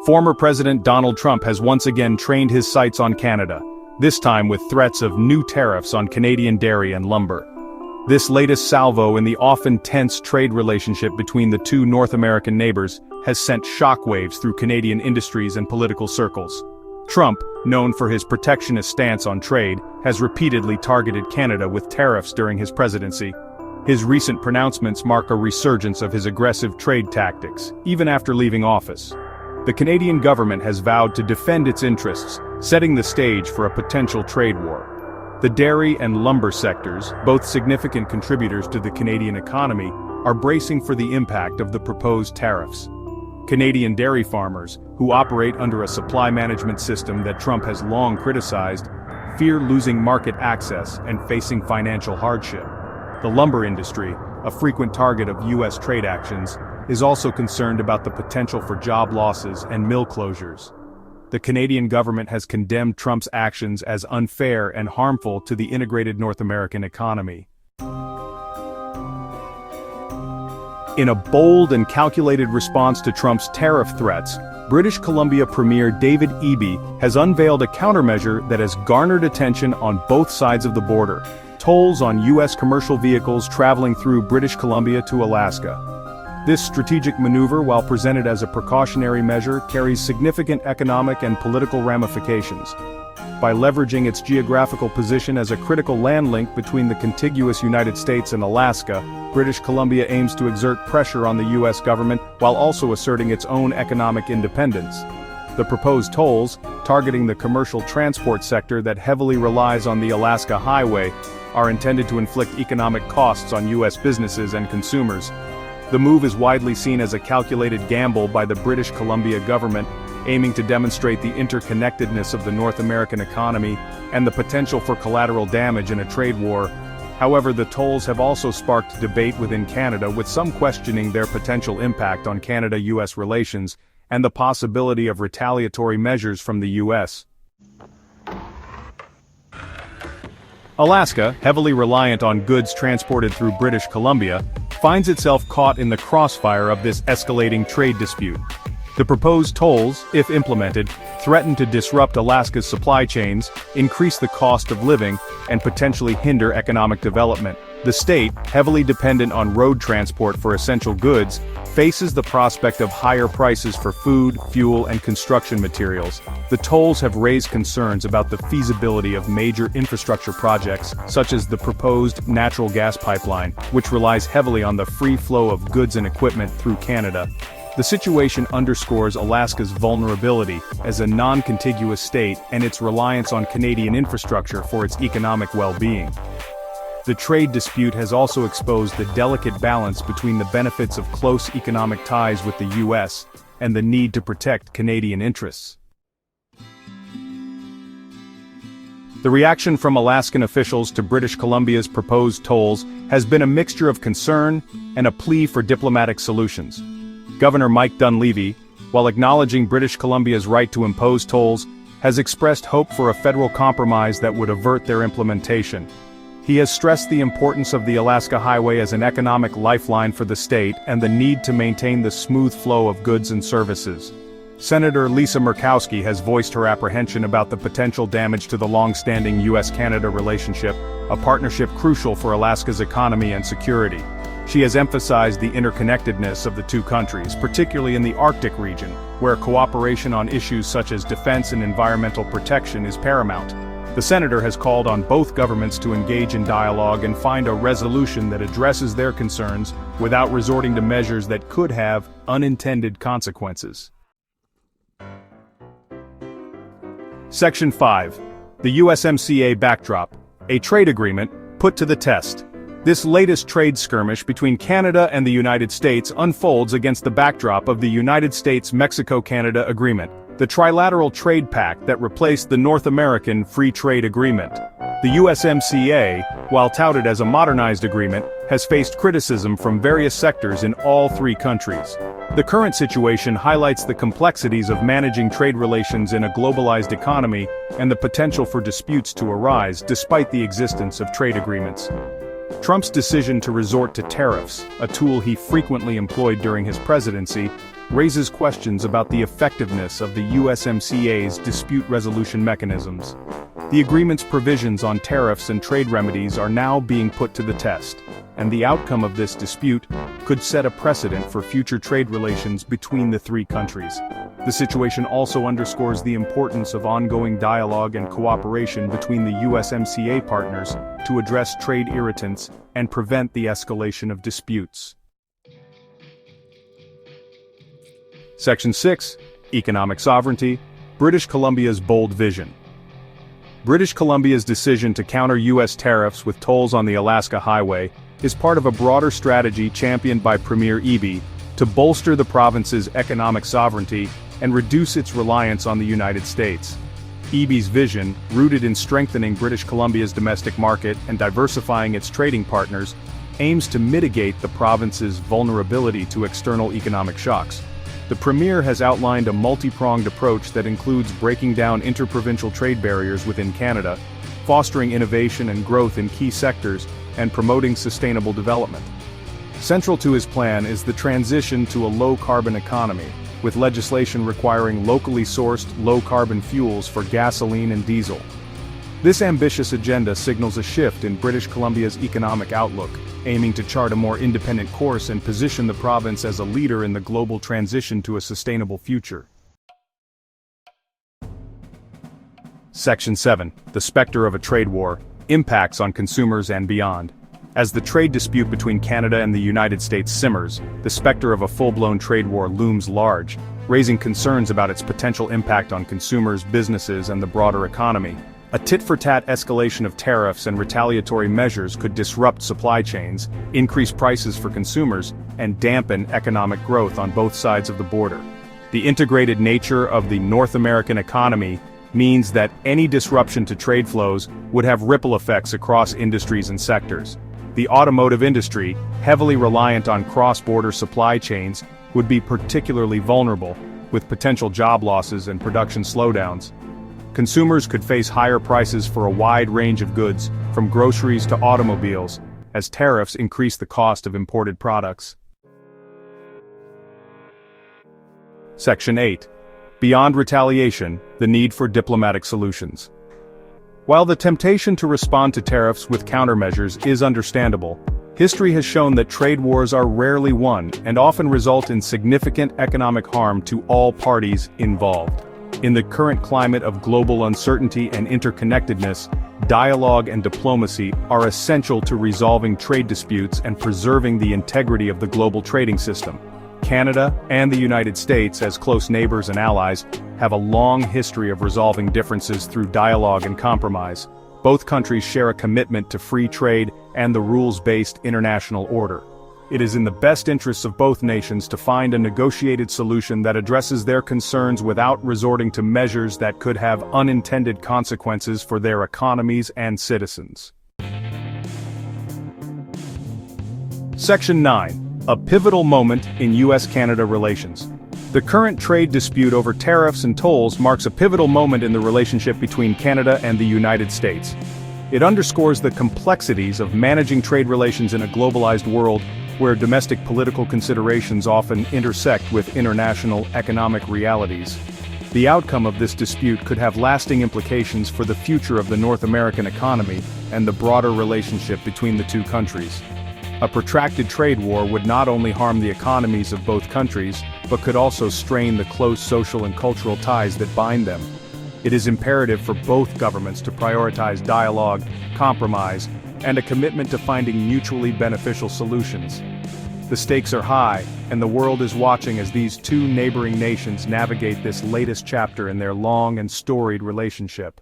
Former President Donald Trump has once again trained his sights on Canada, this time with threats of new tariffs on Canadian dairy and lumber. This latest salvo in the often tense trade relationship between the two North American neighbors has sent shockwaves through Canadian industries and political circles. Trump, known for his protectionist stance on trade, has repeatedly targeted Canada with tariffs during his presidency. His recent pronouncements mark a resurgence of his aggressive trade tactics, even after leaving office. The Canadian government has vowed to defend its interests, setting the stage for a potential trade war. The dairy and lumber sectors, both significant contributors to the Canadian economy, are bracing for the impact of the proposed tariffs. Canadian dairy farmers, who operate under a supply management system that Trump has long criticized, fear losing market access and facing financial hardship. The lumber industry, a frequent target of U.S. trade actions, is also concerned about the potential for job losses and mill closures. The Canadian government has condemned Trump's actions as unfair and harmful to the integrated North American economy. In a bold and calculated response to Trump's tariff threats, British Columbia Premier David Eby has unveiled a countermeasure that has garnered attention on both sides of the border: tolls on U.S. commercial vehicles traveling through British Columbia to Alaska. This strategic maneuver, while presented as a precautionary measure, carries significant economic and political ramifications. By leveraging its geographical position as a critical land link between the contiguous United States and Alaska, British Columbia aims to exert pressure on the U.S. government while also asserting its own economic independence. The proposed tolls, targeting the commercial transport sector that heavily relies on the Alaska Highway, are intended to inflict economic costs on U.S. businesses and consumers. The move is widely seen as a calculated gamble by the British Columbia government, aiming to demonstrate the interconnectedness of the North American economy and the potential for collateral damage in a trade war. However, the tolls have also sparked debate within Canada, with some questioning their potential impact on Canada-US relations and the possibility of retaliatory measures from the US. Alaska, heavily reliant on goods transported through British Columbia, finds itself caught in the crossfire of this escalating trade dispute. The proposed tolls, if implemented, threaten to disrupt Alaska's supply chains, increase the cost of living, and potentially hinder economic development. The state, heavily dependent on road transport for essential goods, faces the prospect of higher prices for food, fuel, and construction materials. The tolls have raised concerns about the feasibility of major infrastructure projects, such as the proposed natural gas pipeline, which relies heavily on the free flow of goods and equipment through Canada. The situation underscores Alaska's vulnerability as a non-contiguous state and its reliance on Canadian infrastructure for its economic well-being. The trade dispute has also exposed the delicate balance between the benefits of close economic ties with the U.S. and the need to protect Canadian interests. The reaction from Alaskan officials to British Columbia's proposed tolls has been a mixture of concern and a plea for diplomatic solutions. Governor Mike Dunleavy, while acknowledging British Columbia's right to impose tolls, has expressed hope for a federal compromise that would avert their implementation. He has stressed the importance of the Alaska Highway as an economic lifeline for the state and the need to maintain the smooth flow of goods and services. Senator Lisa Murkowski has voiced her apprehension about the potential damage to the long-standing U.S.-Canada relationship, a partnership crucial for Alaska's economy and security. She has emphasized the interconnectedness of the two countries, particularly in the Arctic region, where cooperation on issues such as defense and environmental protection is paramount. The senator has called on both governments to engage in dialogue and find a resolution that addresses their concerns without resorting to measures that could have unintended consequences. Section 5. The USMCA Backdrop, a trade agreement put to the test. This latest trade skirmish between Canada and the United States unfolds against the backdrop of the United States-Mexico-Canada Agreement, the trilateral trade pact that replaced the North American Free Trade Agreement. The USMCA, while touted as a modernized agreement, has faced criticism from various sectors in all three countries. The current situation highlights the complexities of managing trade relations in a globalized economy and the potential for disputes to arise despite the existence of trade agreements. Trump's decision to resort to tariffs, a tool he frequently employed during his presidency, raises questions about the effectiveness of the USMCA's dispute resolution mechanisms. The agreement's provisions on tariffs and trade remedies are now being put to the test, and the outcome of this dispute could set a precedent for future trade relations between the three countries. The situation also underscores the importance of ongoing dialogue and cooperation between the USMCA partners to address trade irritants and prevent the escalation of disputes. Section 6. Economic Sovereignty, British Columbia's Bold Vision. British Columbia's decision to counter U.S. tariffs with tolls on the Alaska Highway is part of a broader strategy championed by Premier Eby to bolster the province's economic sovereignty and reduce its reliance on the United States. Eby's vision, rooted in strengthening British Columbia's domestic market and diversifying its trading partners, aims to mitigate the province's vulnerability to external economic shocks. The Premier has outlined a multi-pronged approach that includes breaking down interprovincial trade barriers within Canada, fostering innovation and growth in key sectors, and promoting sustainable development. Central to his plan is the transition to a low-carbon economy, with legislation requiring locally sourced low-carbon fuels for gasoline and diesel. This ambitious agenda signals a shift in British Columbia's economic outlook, aiming to chart a more independent course and position the province as a leader in the global transition to a sustainable future. Section 7. The Spectre of a Trade War, Impacts on Consumers and Beyond. As the trade dispute between Canada and the United States simmers, the specter of a full-blown trade war looms large, raising concerns about its potential impact on consumers, businesses, and the broader economy. A tit-for-tat escalation of tariffs and retaliatory measures could disrupt supply chains, increase prices for consumers, and dampen economic growth on both sides of the border. The integrated nature of the North American economy means that any disruption to trade flows would have ripple effects across industries and sectors. The automotive industry, heavily reliant on cross-border supply chains, would be particularly vulnerable, with potential job losses and production slowdowns. Consumers could face higher prices for a wide range of goods, from groceries to automobiles, as tariffs increase the cost of imported products. Section 8. Beyond retaliation, the need for diplomatic solutions. While the temptation to respond to tariffs with countermeasures is understandable, history has shown that trade wars are rarely won and often result in significant economic harm to all parties involved. In the current climate of global uncertainty and interconnectedness, dialogue and diplomacy are essential to resolving trade disputes and preserving the integrity of the global trading system. Canada and the United States, as close neighbors and allies, have a long history of resolving differences through dialogue and compromise. Both countries share a commitment to free trade and the rules-based international order. It is in the best interests of both nations to find a negotiated solution that addresses their concerns without resorting to measures that could have unintended consequences for their economies and citizens. Section 9. A pivotal moment in U.S.-Canada relations. The current trade dispute over tariffs and tolls marks a pivotal moment in the relationship between Canada and the United States. It underscores the complexities of managing trade relations in a globalized world where domestic political considerations often intersect with international economic realities. The outcome of this dispute could have lasting implications for the future of the North American economy and the broader relationship between the two countries. A protracted trade war would not only harm the economies of both countries, but could also strain the close social and cultural ties that bind them. It is imperative for both governments to prioritize dialogue, compromise, and a commitment to finding mutually beneficial solutions. The stakes are high, and the world is watching as these two neighboring nations navigate this latest chapter in their long and storied relationship.